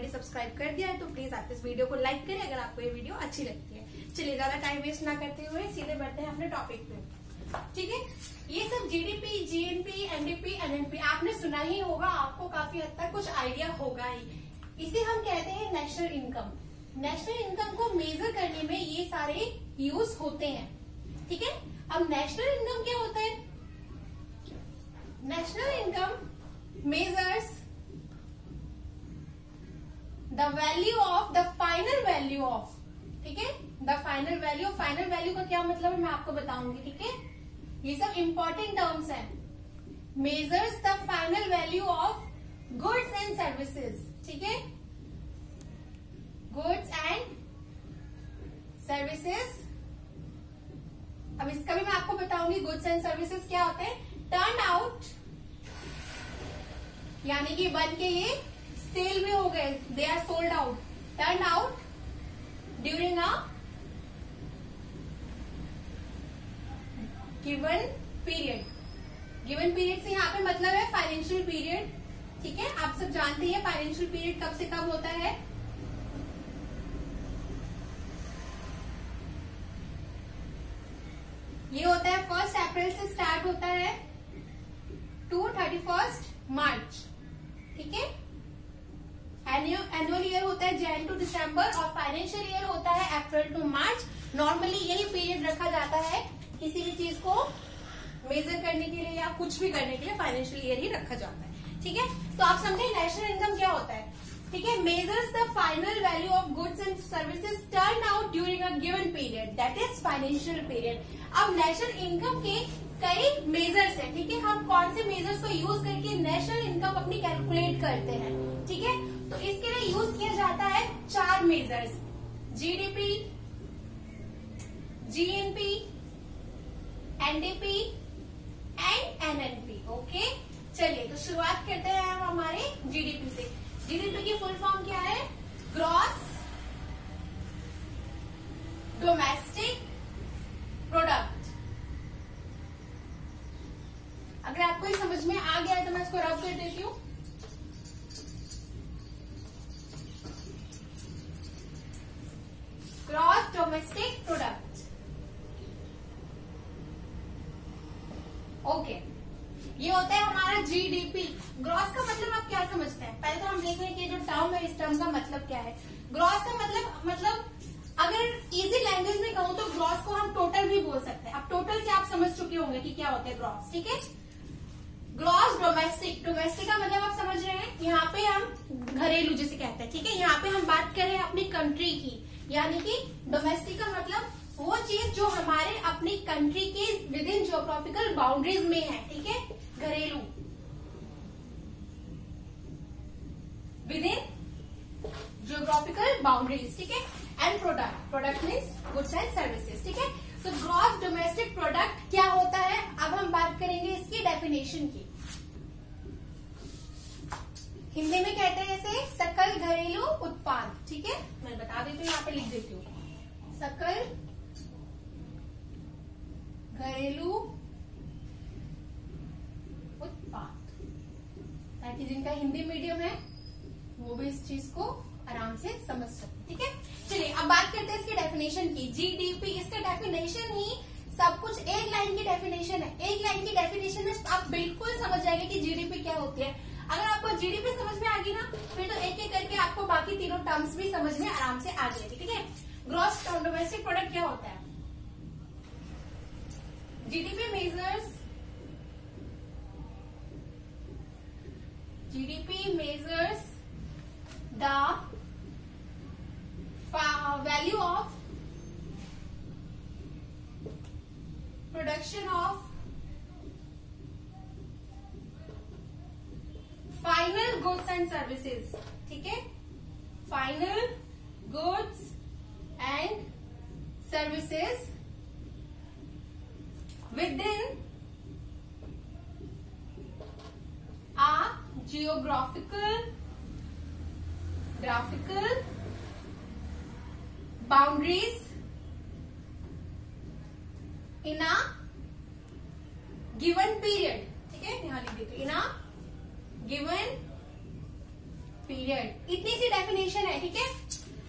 Already subscribe कर दिया है तो प्लीज आप इस वीडियो को लाइक करें अगर आपको ये वीडियो अच्छी लगती है। चलिए ज्यादा टाइम वेस्ट ना करते हुए सीधे बढ़ते हैं अपने टॉपिक पे। ठीक है, ये सब जीडीपी, जीएनपी, एनडीपी, एनएनपी आपने सुना ही होगा, आपको काफी हद तक कुछ आइडिया होगा ही। इसे हम कहते हैं नेशनल इनकम। नेशनल इनकम को मेजर करने में ये सारे यूज होते हैं। ठीक है, अब नेशनल इनकम क्या होता है? National income measures the value of the final value of, ठीक है, the final value. Final value का क्या मतलब है मैं आपको बताऊंगी। ठीक है, ये सब इंपॉर्टेंट टर्म्स हैं। Measures the final value of goods and services. ठीक है, गुड्स एंड सर्विसेज। अब इसका भी मैं आपको बताऊंगी गुड्स एंड सर्विसेज क्या होते हैं। टर्न आउट यानी कि बन के ये सेल भी हो गए, they are sold out. Turn out during a given period. Given period से यहाँ पे मतलब है फाइनेंशियल पीरियड। ठीक है, आप सब जानते हैं फाइनेंशियल पीरियड कब से कब होता है। ये होता है 1 अप्रैल से स्टार्ट होता है टू 31 मार्च। ठीक है, एनुअल ईयर होता है जैन टू दिसंबर और फाइनेंशियल ईयर होता है अप्रैल टू मार्च। नॉर्मली यही पीरियड रखा जाता है किसी भी चीज को मेजर करने के लिए या कुछ भी करने के लिए फाइनेंशियल ईयर ही रखा जाता है। ठीक है, तो आप समझे नेशनल इनकम क्या होता है। ठीक है, measures the final value of goods and services turn out during a given period, that is financial period. अब नेशनल इनकम के कई मेजर्स हैं। ठीक है, हम कौन से मेजर्स को यूज करके नेशनल इनकम अपनी कैलकुलेट करते हैं। ठीक है, तो इसके लिए यूज किया जाता है 4 measures, GDP, GNP, NDP and NNP. Okay, चलिए तो शुरुआत करते हैं हम हमारे जीडीपी से। जीडीपी की फुल फॉर्म क्या है? Gross domestic product. अगर आपको ये समझ में आ गया है तो मैं इसको रब कर देती हूँ। Gross domestic product. ओके, ये होता है हमारा जीडीपी। ग्रॉस का मतलब आप क्या समझते हैं? पहले तो हम देख लें कि जो टर्म है इस टर्म का मतलब क्या है। ग्रॉस का मतलब अगर इजी लैंग्वेज में कहूं तो ग्रॉस को हम टोटल भी बोल सकते हैं। अब टोटल से आप समझ चुके होंगे कि क्या होता है ग्रॉस। ठीक है, ग्रॉस डोमेस्टिक। डोमेस्टिक का मतलब आप समझ रहे हैं, यहाँ पे हम घरेलू जिसे कहते हैं। ठीक है, यहाँ पे हम बात कर रहे हैं अपनी कंट्री की, यानी कि डोमेस्टिक का मतलब वो चीज जो हमारे अपनी कंट्री के विद इन जियोग्राफिकल बाउंड्रीज में है। ठीक है, घरेलू विद इन जियोग्राफिकल बाउंड्रीज। ठीक है, and product. Product means goods and services. ठीक है, तो ग्रॉस डोमेस्टिक प्रोडक्ट क्या होता है, अब हम बात करेंगे इसकी डेफिनेशन की। हिंदी में कहते हैं इसे सकल घरेलू उत्पाद। ठीक है, मैं बता देती हूँ, यहाँ पे लिख देती हूँ, सकल घरेलू उत्पाद, ताकि जिनका हिंदी मीडियम है वो भी इस चीज को आराम से समझ सकते। ठीक है, चलिए अब बात करते हैं इसकी डेफिनेशन की। जीडीपी, इसका डेफिनेशन ही सब कुछ एक लाइन की डेफिनेशन है। एक लाइन की डेफिनेशन में आप बिल्कुल समझ जाएंगे कि जीडीपी क्या होती है। अगर आपको जीडीपी समझ में आ गई ना, फिर तो एक एक करके आपको बाकी तीनों टर्म्स भी समझ में आराम से आ जाएगी। ठीक है, ग्रॉस डोमेस्टिक प्रोडक्ट क्या होता है? GDP measures the value of production of final goods and services. ठीक है, final goods and services within a geographical boundaries in a given period. ठीक है, यहां लिख देते, in a given पीरियड। इतनी सी डेफिनेशन है, ठीक है।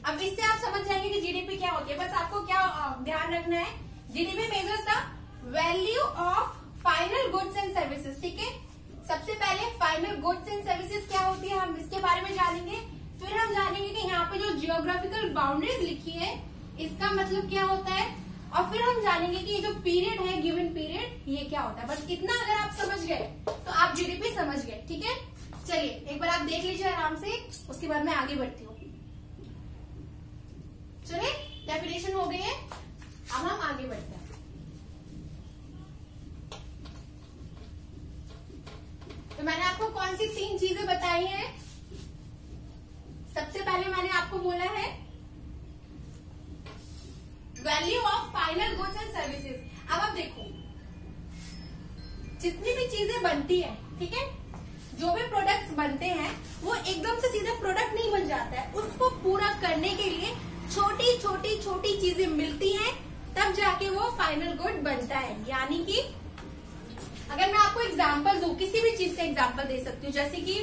अब इससे आप समझ जाएंगे कि जीडीपी क्या होती है। बस आपको क्या ध्यान रखना है, GDP measures the value of final goods and services, ठीक है। सबसे पहले फाइनल गुड्स एंड सर्विसेज क्या होती है, हम इसके बारे में जानेंगे। फिर हम जानेंगे कि यहाँ पे जो जियोग्राफिकल बाउंड्रीज लिखी है इसका मतलब क्या होता है, और फिर हम जानेंगे कि ये जो पीरियड है, गिवन पीरियड, ये क्या होता है। बस इतना अगर आप समझ गए तो आप जीडीपी समझ गए, ठीक है। चलिए एक बार आप देख लीजिए आराम से, उसके बाद मैं आगे बढ़ती हूँ। चलिए डेफिनेशन हो गई है, अब हम आगे बढ़ते हैं। तो मैंने आपको कौन सी 3 चीजें बताई हैं। सबसे पहले मैंने आपको बोला है value of final goods and services. अब आप देखो, जितनी भी चीजें बनती है, ठीक है, जो भी प्रोडक्ट्स बनते हैं वो एकदम से सीधा प्रोडक्ट नहीं बन जाता है। उसको पूरा करने के लिए छोटी छोटी छोटी चीजें मिलती हैं, तब जाके वो फाइनल गुड बनता है। यानी कि अगर मैं आपको एग्जांपल दूं, किसी भी चीज का एग्जांपल दे सकती हूँ, जैसे कि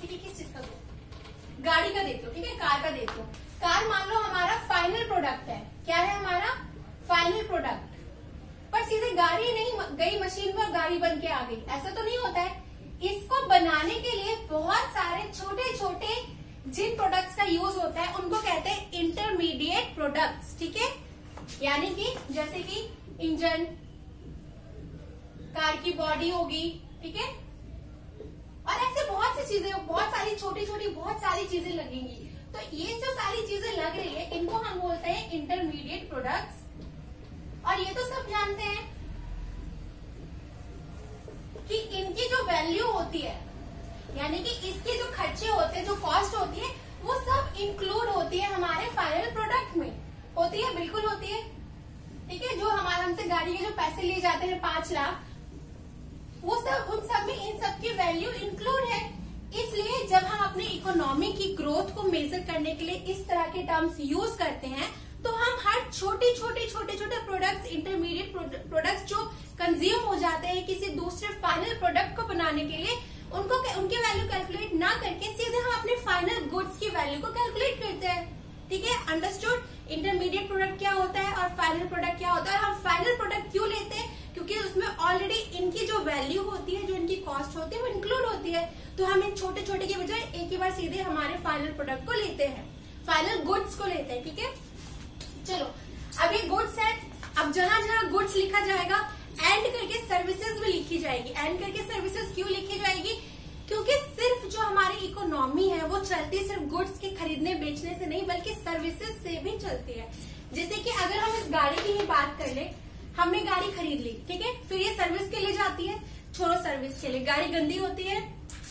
किस चीज का दूं, गाड़ी का देती हूँ, ठीक है, कार का देती हूँ। कार मान लो हमारा फाइनल प्रोडक्ट है। क्या है हमारा फाइनल प्रोडक्ट, पर सीधे गाड़ी नहीं गई मशीन पर गाड़ी बन के आ गई, ऐसा तो नहीं होता है। इसको बनाने के लिए बहुत सारे छोटे छोटे जिन प्रोडक्ट्स का यूज होता है उनको कहते हैं इंटरमीडिएट प्रोडक्ट्स, ठीक है। यानी कि जैसे कि इंजन, कार की बॉडी होगी, ठीक है, और ऐसे बहुत सी चीजें, बहुत सारी छोटी छोटी बहुत सारी चीजें लगेंगी। तो ये जो सारी चीजें लग रही है इनको हम बोलते हैं इंटरमीडिएट प्रोडक्ट्स। और ये तो सब जानते हैं कि इनकी जो वैल्यू होती है, यानी कि इसके जो खर्चे होते हैं, जो कॉस्ट होती है, वो सब इंक्लूड होती है हमारे फाइनल प्रोडक्ट में। होती है, बिल्कुल होती है, ठीक है। जो हमारे हमसे गाड़ी के जो पैसे लिए जाते हैं 5 लाख, वो सब, उन सब में इन सब की वैल्यू इंक्लूड है। इसलिए जब हम अपनी इकोनॉमी की ग्रोथ को मेजर करने के लिए इस तरह के टर्म्स यूज करते हैं, तो हम हर छोटे छोटे प्रोडक्ट्स, इंटरमीडिएट प्रोडक्ट्स जो कंज्यूम हो जाते हैं किसी दूसरे फाइनल प्रोडक्ट को बनाने के लिए, उनकी वैल्यू कैलकुलेट ना करके सीधे हम अपने फाइनल गुड्स की वैल्यू को कैलकुलेट करते हैं, ठीक है। अंडरस्टूड। इंटरमीडिएट प्रोडक्ट क्या होता है और फाइनल प्रोडक्ट क्या होता है। और हम फाइनल प्रोडक्ट क्यों लेते हैं, क्योंकि उसमें ऑलरेडी इनकी जो वैल्यू होती है, जो इनकी कॉस्ट होती है, वो इंक्लूड होती है। तो हम इन छोटे छोटे के बजाय एक ही बार सीधे हमारे फाइनल प्रोडक्ट को लेते हैं, फाइनल गुड्स को लेते हैं, ठीक है। चलो अब ये गुड्स है, अब जहां जहां गुड्स लिखा जाएगा एंड करके सर्विसेज भी लिखी जाएगी। एंड करके सर्विसेज क्यों लिखी जाएगी, क्योंकि सिर्फ जो हमारी इकोनॉमी है वो चलती है सिर्फ गुड्स के खरीदने बेचने से नहीं, बल्कि सर्विसेज से भी चलती है। जैसे कि अगर हम इस गाड़ी की ही बात कर ले, हमने गाड़ी खरीद ली, ठीक है, फिर ये सर्विस के लिए जाती है। छोड़ो सर्विस के लिए, गाड़ी गंदी होती है,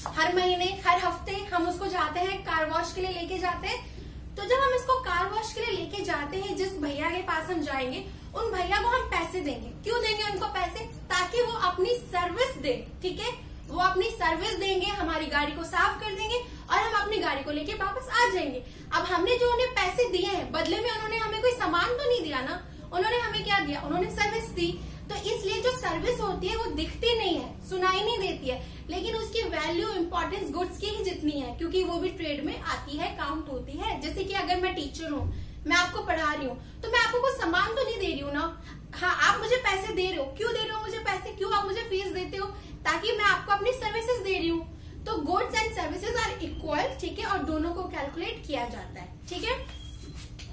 हर महीने हर हफ्ते हम उसको जाते हैं कार वॉश के लिए लेके जाते हैं। तो जब हम इसको कार वॉश के लिए लेके जाते हैं, जिस भैया के पास हम जाएंगे, उन भैया को हम पैसे देंगे। क्यों देंगे उनको पैसे, ताकि वो अपनी सर्विस दे, ठीक है, वो अपनी सर्विस देंगे, हमारी गाड़ी को साफ कर देंगे और हम अपनी गाड़ी को लेके वापस आ जाएंगे। अब हमने जो उन्हें पैसे दिए हैं, बदले में उन्होंने हमें कोई सामान तो नहीं दिया ना, उन्होंने हमें क्या दिया, उन्होंने सर्विस दी। तो इसलिए जो सर्विस होती है वो दिखती नहीं है, सुनाई नहीं देती है, लेकिन उसकी वैल्यू, इंपॉर्टेंस गुड्स की ही जितनी है, क्योंकि वो भी ट्रेड में आती है, काउंट होती है। जैसे कि अगर मैं टीचर हूँ, मैं आपको पढ़ा रही हूँ, तो मैं आपको कुछ सामान तो नहीं दे रही हूँ ना। हाँ, आप मुझे पैसे दे रहे हो, क्यों दे रहे हो मुझे पैसे, क्यों आप मुझे फीस देते हो, ताकि मैं आपको अपनी सर्विसेज दे रही हूँ। तो goods and services are equal, ठीक है, और दोनों को कैलकुलेट किया जाता है, ठीक है।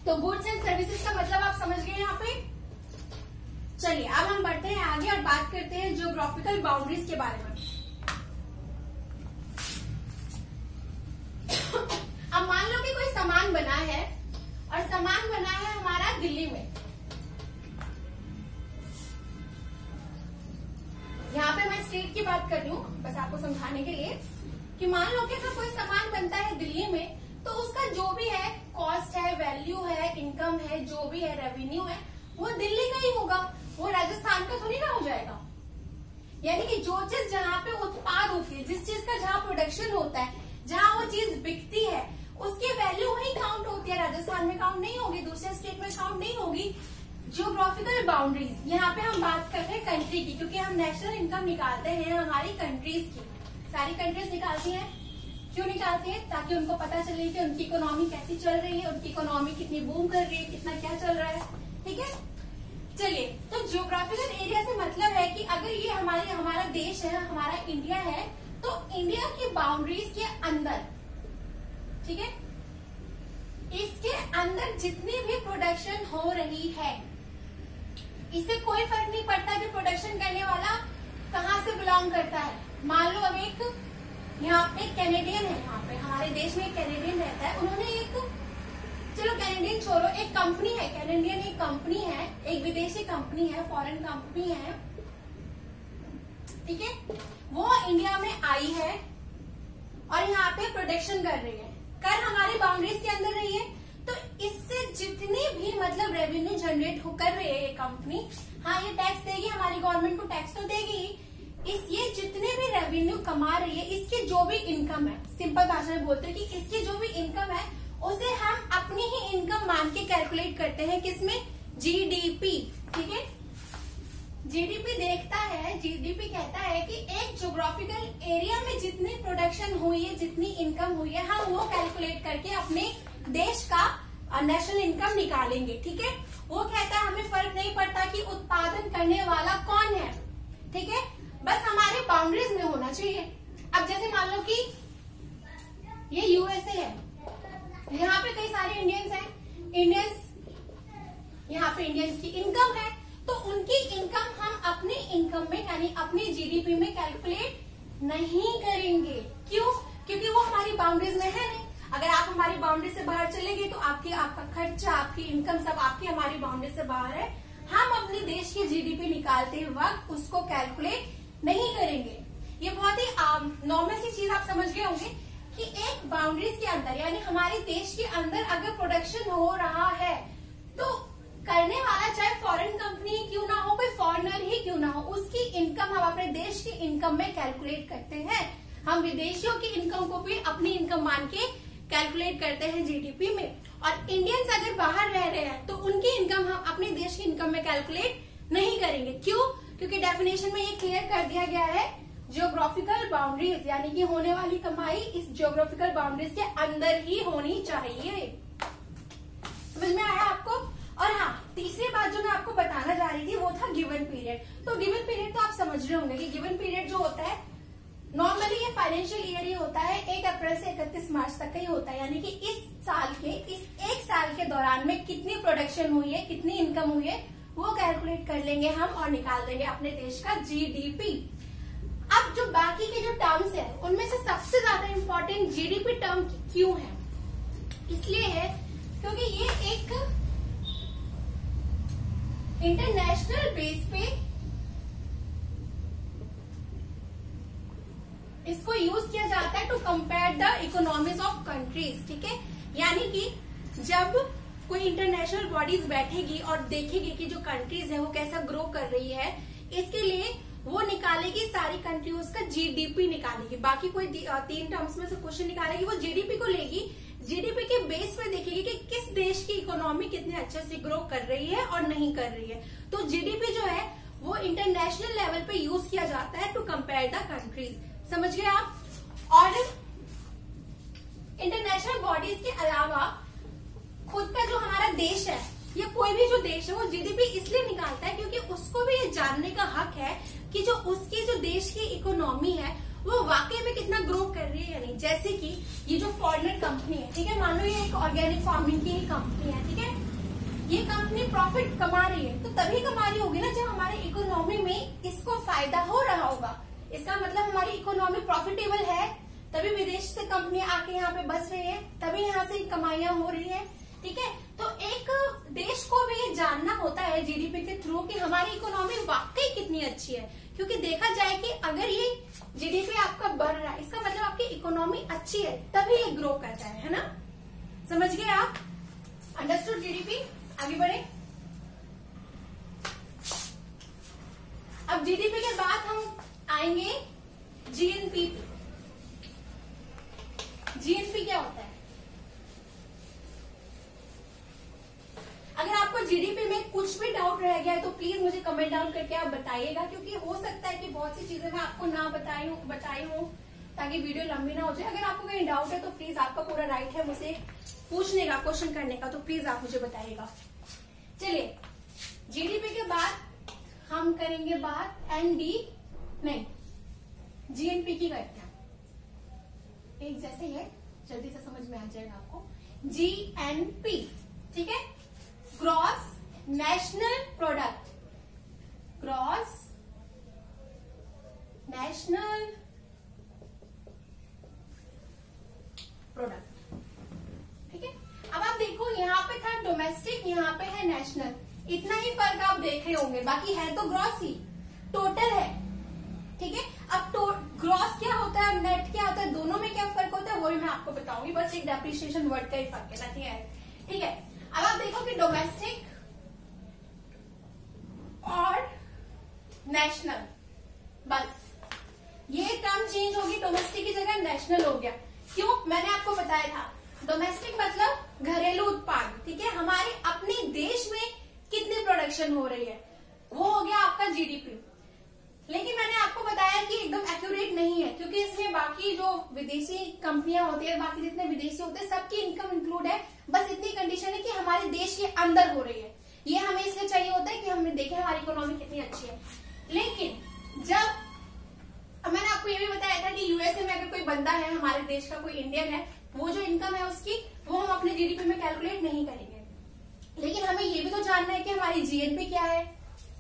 तो गुड्स एंड सर्विसेज का मतलब आप समझ गए यहाँ पे। चलिए अब हम बढ़ते हैं आगे और बात करते हैं जियोग्राफिकल बाउंड्रीज के बारे में। अब मान लो कि कोई सामान बना है, और सामान बना है हमारा दिल्ली में। यहाँ पे मैं स्टेट की बात कर रही हूँ बस आपको समझाने के लिए, कि मान लो कि अगर कोई सामान बनता है दिल्ली में, तो उसका जो भी है कॉस्ट है, वैल्यू है, इनकम है, जो भी है, रेवेन्यू है, वो दिल्ली का ही होगा, वो राजस्थान का थोड़ी ना हो जाएगा। यानी कि जो चीज जहाँ पे उत्पाद होती है, जिस चीज का जहाँ प्रोडक्शन होता है, जहाँ वो चीज बिकती है, उसकी वैल्यू वही काउंट होती है, राजस्थान में काउंट नहीं होगी, दूसरे स्टेट में काउंट नहीं होगी। जियोग्राफिकल बाउंड्रीज, यहाँ पे हम बात कर रहे हैं कंट्री की, क्योंकि हम नेशनल इनकम निकालते हैं हमारी कंट्रीज की, सारी कंट्रीज निकालती हैं। क्यों निकालती है? ताकि उनको पता चले कि उनकी इकोनॉमी कैसी चल रही है, उनकी इकोनॉमी कितनी बूम कर रही है, कितना क्या चल रहा है। ठीक है, चलिए, तो जियोग्राफिकल एरिया से मतलब है कि अगर ये हमारा देश है, हमारा इंडिया है, तो इंडिया की बाउंड्रीज के अंदर, ठीक है, इसके अंदर जितनी भी प्रोडक्शन हो रही है, इससे कोई फर्क नहीं पड़ता कि प्रोडक्शन करने वाला कहाँ से बिलोंग करता है। मान लो अब एक यहाँ पे कैनेडियन है, यहाँ पे हमारे देश में एक कैनेडियन रहता है, उन्होंने चलो कैनेडियन छोड़ो, एक कंपनी है, कैनेडियन एक कंपनी है, एक विदेशी कंपनी है, फॉरेन कंपनी है, ठीक है, वो इंडिया में आई है और यहाँ पे प्रोडक्शन कर रही है, कर हमारी बाउंड्रीज के अंदर रही है, तो इससे जितनी भी मतलब रेवेन्यू जनरेट कर रही है ये कंपनी, हाँ ये टैक्स देगी, हमारी गवर्नमेंट को टैक्स तो देगी, ये जितने भी रेवेन्यू कमा रही है, इसकी जो भी इनकम है, सिंपल भाषा में बोलते हैं कि इसकी जो भी इनकम है उसे हम अपनी ही इनकम मान के कैलकुलेट करते हैं, किसमें? जीडीपी। ठीक है, जीडीपी देखता है, जीडीपी कहता है कि एक ज्योग्राफिकल एरिया में जितनी प्रोडक्शन हुई है, जितनी इनकम हुई है, हम वो कैलकुलेट करके अपने देश का नेशनल इनकम निकालेंगे। ठीक है, वो कहता है हमें फर्क नहीं पड़ता कि उत्पादन करने वाला कौन है, ठीक है, बस हमारे बाउंड्रीज में होना चाहिए। अब जैसे मान लो कि ये यूएसए है, यहाँ पे कई सारे इंडियंस हैं, यहाँ पे इंडियंस की इनकम है, तो उनकी इनकम हम अपनी इनकम में यानी अपनी जीडीपी में कैलकुलेट नहीं करेंगे। क्यों? क्योंकि वो हमारी बाउंड्रीज में है नहीं। अगर आप हमारी बाउंड्री से बाहर चले गए तो आपका खर्चा, आपकी इनकम सब आपकी हमारी बाउंड्री से बाहर है, हम अपने देश की जीडीपी निकालते वक्त उसको कैलकुलेट नहीं करेंगे। ये बहुत ही नॉर्मल सी चीज आप समझ गए होंगे कि एक बाउंड्रीज के अंदर यानी हमारे देश के अंदर अगर प्रोडक्शन हो रहा है तो करने वाला चाहे फॉरेन कंपनी क्यों ना हो, कोई फॉरेनर ही क्यों ना हो, उसकी इनकम हम अपने देश की इनकम में कैलकुलेट करते हैं। हम विदेशियों की इनकम को भी अपनी इनकम मान के कैलकुलेट करते हैं जीडीपी में। और इंडियंस अगर बाहर रह रहे हैं तो उनकी इनकम हम अपने देश की इनकम में कैलकुलेट नहीं करेंगे। क्यों? क्योंकि डेफिनेशन में ये क्लियर कर दिया गया है, जियोग्राफिकल बाउंड्रीज यानी कि होने वाली कमाई इस जियोग्राफिकल बाउंड्रीज के अंदर ही होनी चाहिए। समझ में आया आपको? और हाँ, तीसरी बात जो मैं आपको बताना जा रही थी वो था गिवन पीरियड। तो गिवन पीरियड तो आप समझ रहे होंगे कि गिवन पीरियड जो होता है नॉर्मली ये फाइनेंशियल ईयर ही होता है, 1 अप्रैल से 31 मार्च तक का ही होता है। यानी कि इस एक साल के दौरान में कितनी प्रोडक्शन हुई है, कितनी इनकम हुई है, वो कैलकुलेट कर लेंगे हम और निकाल देंगे अपने देश का जीडीपी। अब जो बाकी के जो टर्म्स है उनमें से सबसे ज्यादा इम्पोर्टेंट जीडीपी टर्म क्यों है? इसलिए है क्योंकि ये एक इंटरनेशनल बेस पे इसको यूज किया जाता है to compare the economies of countries. ठीक है, यानी कि जब कोई इंटरनेशनल बॉडीज बैठेगी और देखेगी कि जो कंट्रीज है वो कैसा ग्रो कर रही है, इसके लिए वो निकालेगी सारी कंट्रीज का जीडीपी निकालेगी। बाकी कोई 3 टर्म्स में से क्वेश्चन निकालेगी, वो जीडीपी को लेगी, जीडीपी के बेस पे देखेगी कि किस देश की इकोनॉमी कितने अच्छे से ग्रो कर रही है और नहीं कर रही है। तो जीडीपी जो है वो इंटरनेशनल लेवल पे यूज किया जाता है टू कंपेयर द कंट्रीज। समझ गए आप? और इंटरनेशनल बॉडीज के अलावा खुद का जो हमारा देश है या कोई भी जो देश है वो जीडीपी इसलिए निकालता है क्योंकि उसको भी ये जानने का हक है कि जो उसकी जो देश की इकोनॉमी है वो वाकई में कितना ग्रो कर रही है या नहीं। जैसे कि ये जो फॉरेनर कंपनी है, ठीक है, मान लो ये एक ऑर्गेनिक फार्मिंग की ही कंपनी है, ठीक है, ये कंपनी प्रॉफिट कमा रही है तो तभी कमा रही होगी ना जब हमारी इकोनॉमी में इसको फायदा हो रहा होगा। इसका मतलब हमारी इकोनॉमी प्रॉफिटेबल है, तभी विदेश से कंपनियां आके यहाँ पे बस रही है, तभी यहाँ से कमाइयां हो रही है। ठीक है, तो एक देश को भी ये जानना होता है जीडीपी के थ्रू कि हमारी इकोनॉमी वाकई कितनी अच्छी है, क्योंकि देखा जाए कि अगर ये जीडीपी आपका बढ़ रहा है इसका मतलब आपकी इकोनॉमी अच्छी है, तभी ये ग्रो करता है ना। समझ गए आप? Understood GDP? आगे बढ़े। अब जीडीपी के बाद हम आएंगे जीएनपी। जीएनपी क्या होता है? अगर आपको जीडीपी में कुछ भी डाउट रह गया है तो प्लीज मुझे कमेंट डाउन करके आप बताइएगा, क्योंकि हो सकता है कि बहुत सी चीजें मैं आपको ना बताई हूँ ताकि वीडियो लंबी ना हो जाए। अगर आपको कहीं डाउट है तो प्लीज, आपका पूरा राइट है मुझे पूछने का, क्वेश्चन करने का, तो प्लीज आप मुझे बताइएगा। चलिए, जीडीपी के बाद हम करेंगे बात जीएनपी की करते हैं। एक जैसे है, जल्दी से समझ में आ जाएगा आपको। जीएनपी, ठीक है, gross national product, gross national product, ठीक है। अब आप देखो, यहाँ पे था डोमेस्टिक, यहाँ पे है नेशनल, इतना ही फर्क आप देख रहे होंगे, बाकी है तो ग्रॉस ही, टोटल है, ठीक है। अब ग्रॉस क्या होता है, नेट क्या होता है, दोनों में क्या फर्क होता है वो भी मैं आपको बताऊंगी, बस एक डेप्रिसिएशन वर्ड का ही फर्क है, ठीक है, ठीक है। अब आप देखो कि डोमेस्टिक और नेशनल, बस ये टर्म चेंज होगी, डोमेस्टिक की जगह नेशनल हो गया। क्यों? मैंने आपको बताया था, डोमेस्टिक मतलब घरेलू उत्पाद, ठीक है, हमारे अपने देश में कितनी प्रोडक्शन हो रही है, वो हो गया आपका जीडीपी। लेकिन मैंने आपको बताया कि एकदम एक्यूरेट नहीं है, क्योंकि इसमें बाकी जो विदेशी कंपनियां होती है, बाकी जितने विदेशी होते हैं, सबकी इनकम इंक्लूड है। बस इतनी कंडीशन है कि हमारे देश के अंदर हो रही है। ये हमें इसलिए चाहिए होता है कि हमने देखे हमारी इकोनॉमी कितनी अच्छी है। लेकिन जब मैंने आपको ये भी बताया था कि यूएसए में अगर कोई बंदा है, हमारे देश का कोई इंडियन है, वो जो इनकम है उसकी, वो हम अपने जीडीपी में कैलकुलेट नहीं करेंगे। लेकिन हमें ये भी तो जानना है कि हमारी जीएनपी क्या है,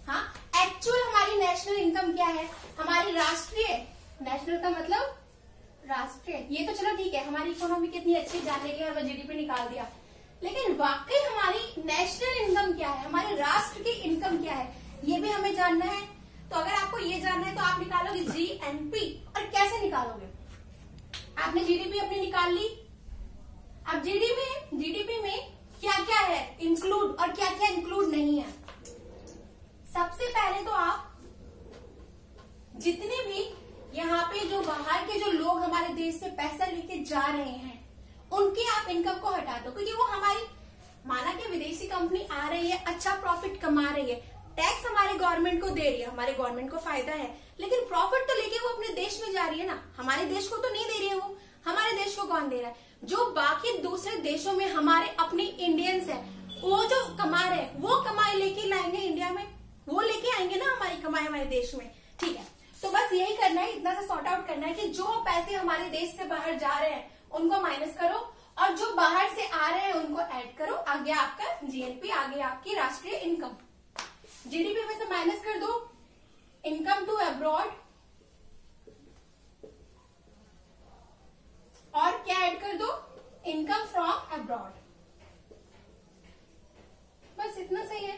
हाँ, एक्चुअल हमारी नेशनल इनकम क्या है, हमारी राष्ट्रीय, नेशनल का मतलब राष्ट्रीय, ये तो चलो ठीक है, हमारी इकोनॉमी कितनी अच्छी जानने के लिए हमें जीडीपी निकाल दिया। लेकिन वाकई हमारी नेशनल इनकम क्या है, हमारे राष्ट्र की इनकम क्या है, ये भी हमें जानना है। तो अगर आपको ये जानना है तो आप निकालोगे जीएनपी। और कैसे निकालोगे? आपने जीडीपी अपनी निकाल ली। अब जीडीपी में क्या क्या है इंक्लूड और क्या क्या इंक्लूड नहीं है। सबसे पहले तो आप जितने भी यहाँ पे जो बाहर के जो लोग हमारे देश से पैसा लेके जा रहे हैं, उनके आप इनकम को हटा दो, क्योंकि वो हमारी, माना कि विदेशी कंपनी आ रही है, अच्छा प्रॉफिट कमा रही है, टैक्स हमारे गवर्नमेंट को दे रही है, हमारे गवर्नमेंट को फायदा है, लेकिन प्रॉफिट तो लेके वो अपने देश में जा रही है ना, हमारे देश को तो नहीं दे रही है वो। हमारे देश को कौन दे रहा है? जो बाकी दूसरे देशों में हमारे अपने इंडियंस है, वो जो कमा रहे हैं, वो कमाई लेके लाएंगे इंडिया में, वो लेके आएंगे ना हमारी कमाई हमारे देश में, ठीक है। तो बस यही करना है, इतना सा सॉर्ट आउट करना है कि जो पैसे हमारे देश से बाहर जा रहे हैं उनको माइनस करो, और जो बाहर से आ रहे हैं उनको ऐड करो। आ गया आपका जीएनपी, आ गया आपकी राष्ट्रीय इनकम। जीडीपी में से माइनस कर दो इनकम टू अब्रॉड, और क्या ऐड कर दो? Income from abroad. बस इतना सही है।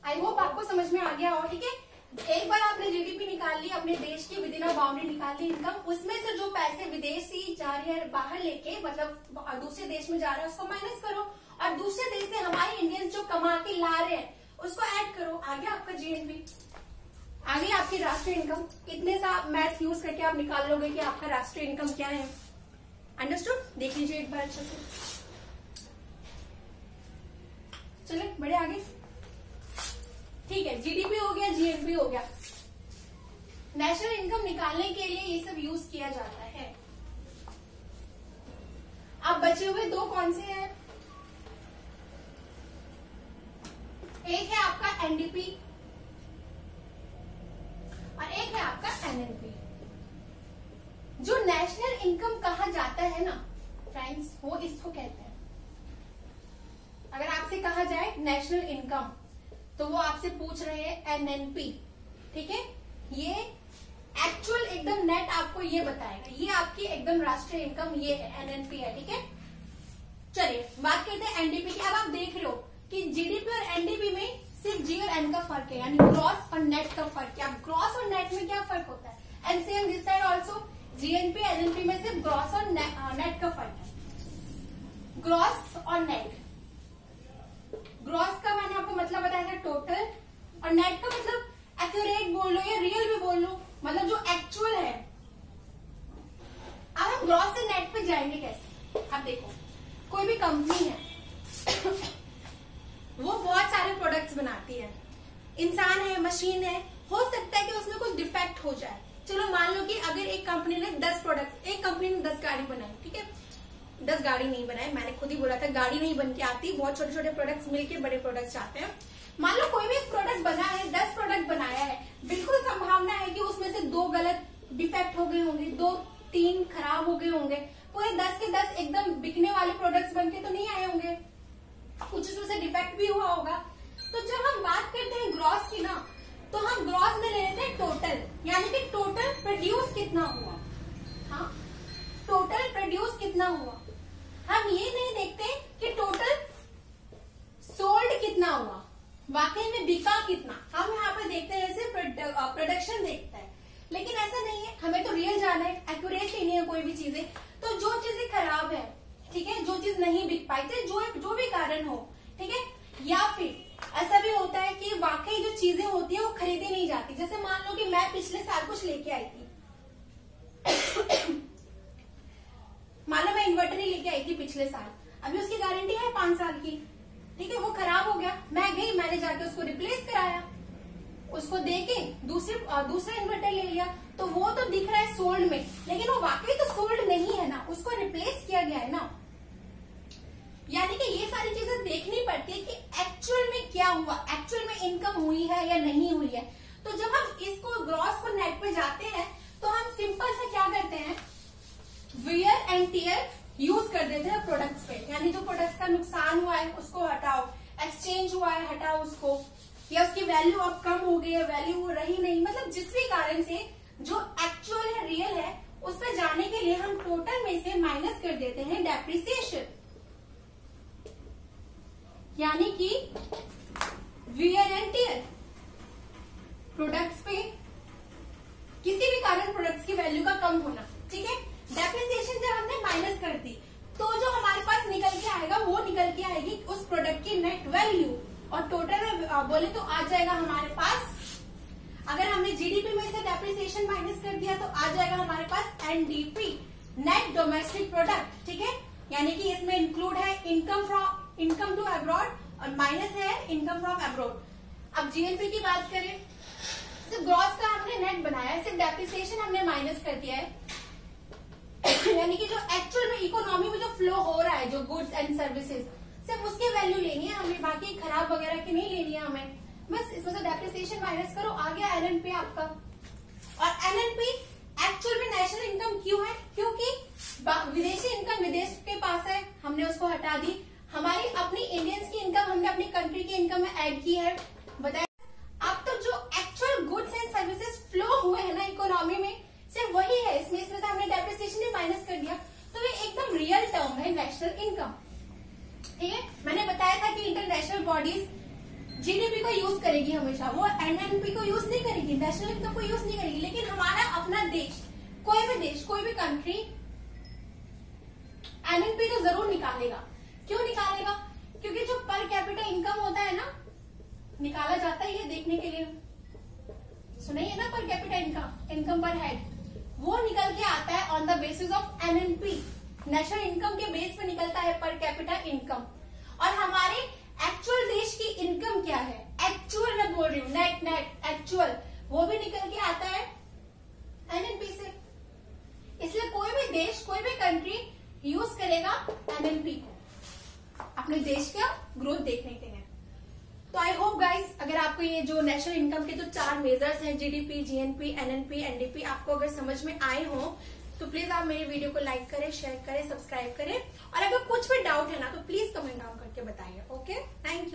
आई होप आपको समझ में आ गया हो, ठीक है। एक बार आपने जीडीपी निकाल ली, अपने देश की विदिन बाउंड्री निकाल ली इनकम, उसमें से जो पैसे विदेशी जा रहे हैं बाहर लेके, मतलब दूसरे देश में जा रहे हैं, उसको माइनस करो, और दूसरे देश से हमारे इंडियंस जो कमा के ला रहे हैं उसको ऐड करो। आ गया आपका जीएनपी, आ गई आपकी राष्ट्रीय इनकम। इतने सा मैथ यूज करके आप निकाल लोगे कि आपका राष्ट्रीय इनकम क्या है। अंडरस्टूड? देख लीजिए एक बार अच्छे से। चलिए बढ़े आगे। ठीक है, जीडीपी हो गया, जीएनपी हो गया। नेशनल इनकम निकालने के लिए ये सब यूज किया जाता है। अब बचे हुए दो कौन से हैं? एक है आपका एनडीपी और एक है आपका एनएनपी। जो नेशनल इनकम कहा जाता है ना फ्रेंड्स, वो इसको कहते हैं। अगर आपसे कहा जाए नेशनल इनकम, तो वो आपसे पूछ रहे हैं एनएनपी, ठीक है। ये एक्चुअल एकदम नेट आपको ये बताएगा, ये आपकी एकदम राष्ट्रीय इनकम ये है, एनएनपी है, ठीक है। चलिए बात करते हैं एनडीपी की। अब आप देख रहे हो कि जीडीपी और एनडीपी में सिर्फ जी और एन का फर्क है, यानी ग्रॉस और नेट का फर्क है। अब ग्रॉस और नेट में क्या फर्क होता है? And same this side also, GNP NNP में सिर्फ ग्रॉस और नेट का फर्क है। ग्रॉस और नेट, ग्रॉस का मैंने आपको मतलब बताया था टोटल, और नेट का मतलब एक्यूरेट बोल लो या रियल भी बोल लो, मतलब जो एक्चुअल है। अब हम ग्रॉस से नेट पे जाएंगे कैसे? अब देखो, कोई भी कंपनी है वो बहुत सारे प्रोडक्ट्स बनाती है, इंसान है, मशीन है, हो सकता है कि उसमें कुछ डिफेक्ट हो जाए, चलो मान लो कि अगर एक कंपनी ने 10 प्रोडक्ट, एक कंपनी ने 10 गाड़ी बनाई, ठीक है, 10 गाड़ी नहीं बनाई, मैंने खुद ही बोला था गाड़ी नहीं बन के आती, बहुत छोटे छोटे प्रोडक्ट्स मिलके बड़े प्रोडक्ट्स आते हैं। मान लो कोई भी एक प्रोडक्ट बना है, 10 प्रोडक्ट बनाया है, बिल्कुल संभावना है कि उसमें से 2 गलत डिफेक्ट हो गए होंगे, 2-3 खराब हो गए होंगे, पूरे 10 के 10 एकदम बिकने वाले प्रोडक्ट्स बनके तो नहीं आए होंगे, कुछ उसमें से डिफेक्ट भी हुआ होगा। तो जब हम बात करते हैं ग्रॉस की ना, तो हम ग्रॉस में ले लेते हैं टोटल, यानी कि टोटल प्रोड्यूस कितना हुआ। हाँ, टोटल प्रोड्यूस कितना हुआ। हम ये नहीं देखते कि टोटल सोल्ड कितना हुआ, वाकई में बिका कितना। हम यहाँ पे देखते हैं जैसे प्रोडक्शन देखता है, लेकिन ऐसा नहीं है, हमें तो रियल जाना है, एक्यूरेट लेनी है कोई भी चीजें। तो जो चीजें खराब है, ठीक है, जो चीज नहीं बिक पाई थी, जो भी कारण हो, ठीक है, या फिर ऐसा भी होता है कि वाकई जो चीजें होती है वो खरीदी नहीं जाती। जैसे मान लो कि मैं पिछले साल कुछ लेके आई थी मान लो मैं इन्वर्टर ही लेके आई थी पिछले साल, अभी उसकी गारंटी है 5 साल की, ठीक है, वो खराब हो गया, मैं गई, मैंने जाके उसको रिप्लेस कराया, उसको देके दूसरा इन्वर्टर ले लिया, तो वो तो दिख रहा है सोल्ड में, लेकिन वो वाकई तो सोल्ड नहीं है ना, उसको रिप्लेस किया गया है ना। यानी कि ये सारी चीजें देखनी पड़ती है कि एक्चुअल में क्या हुआ, एक्चुअल में इनकम हुई है या नहीं हुई है। तो जब हम इसको ग्रॉस को नेट पे जाते हैं, तो हम सिंपल से क्या करते हैं, वियर एंड टियर यूज कर देते हैं प्रोडक्ट्स पे, यानी जो प्रोडक्ट्स का नुकसान हुआ है उसको हटाओ, एक्सचेंज हुआ है हटाओ उसको, या उसकी वैल्यू अब कम हो गई है, वैल्यू वो रही नहीं, मतलब जिस भी कारण से जो एक्चुअल है, रियल है, उस पर जाने के लिए हम टोटल में से माइनस कर देते हैं डेप्रिसिएशन, यानी कि वियर एंड टियर। प्रोडक्ट्स पे किसी भी कारण प्रोडक्ट्स की वैल्यू का कम होना, ठीक है, डेप्रिसिएशन जब हमने माइनस कर दी, तो जो हमारे पास निकल के आएगा वो निकल के आएगी उस प्रोडक्ट की नेट वैल्यू, और टोटल में बोले तो आ जाएगा हमारे पास, अगर हमने जीडीपी में से डेप्रिसिएशन माइनस कर दिया तो आ जाएगा हमारे पास एनडीपी, नेट डोमेस्टिक प्रोडक्ट, ठीक है, यानी कि इसमें इंक्लूड है इनकम टू अब्रॉड और माइनस है इनकम फ्रॉम अब्रॉड। अब जीएनपी की बात करें, सिर्फ ग्रॉस का हमने नेट बनाया है, सिर्फ डेप्रिसिएशन हमने माइनस कर दिया है, यानी कि जो एक्चुअल में इकोनॉमी में जो फ्लो हो रहा है, जो गुड्स एंड सर्विसेज, सिर्फ उसकी वैल्यू लेनी है हमें, बाकी खराब वगैरह की नहीं लेनी है हमें, बस इसमें से डेप्रिसिएशन माइनस करो, आ गया एनएनपी आपका। और एनएनपी एक्चुअल में नेशनल इनकम क्यों है, क्योंकि विदेशी इनकम विदेश के पास है, हमने उसको हटा दी, हमारी अपनी इंडियंस की इनकम हमने अपनी कंट्री की इनकम में ऐड की है, बताया। अब तो जो actual goods and services flow हुए हैं ना इकोनॉमी में, सिर्फ वही है, इसमें से हमने डेप्रिसिएशन भी माइनस कर दिया, तो ये एकदम रियल टर्म है नेशनल इनकम, ठीक है। मैंने बताया था कि इंटरनेशनल बॉडीज जीडीपी को यूज करेगी हमेशा, वो एनएनपी को यूज नहीं करेगी, नेशनल इनकम को यूज नहीं करेगी, लेकिन हमारा अपना देश, कोई भी कंट्री एनएनपी तो जरूर निकालेगा। क्यों निकालेगा, क्योंकि जो पर कैपिटा इनकम होता है ना, निकाला जाता है ये देखने के लिए, सुनिए ना, पर कैपिटा इनकम पर हेड, वो निकल के आता है on the basis of NNP, national income के बेस पे निकलता है पर कैपिटा इनकम। और हमारे एक्चुअल देश की इनकम क्या है, एक्चुअल मैं बोल रही हूँ, नेट एक्चुअल, वो भी निकल के आता है एनएनपी से। इसलिए कोई भी देश, कोई भी कंट्री यूज करेगा एनएनपी को अपने देश का ग्रोथ देखने के लिए। तो आई होप गाइस, अगर आपको ये जो नेशनल इनकम के जो 4 मेजर्स हैं, जीडीपी, जीएनपी, एनएनपी, एनडीपी, आपको अगर समझ में आए हो तो प्लीज आप मेरे वीडियो को लाइक करें, शेयर करें, सब्सक्राइब करें, और अगर कुछ भी डाउट है ना तो प्लीज कमेंट डाउन करके बताइए। Okay, thank you.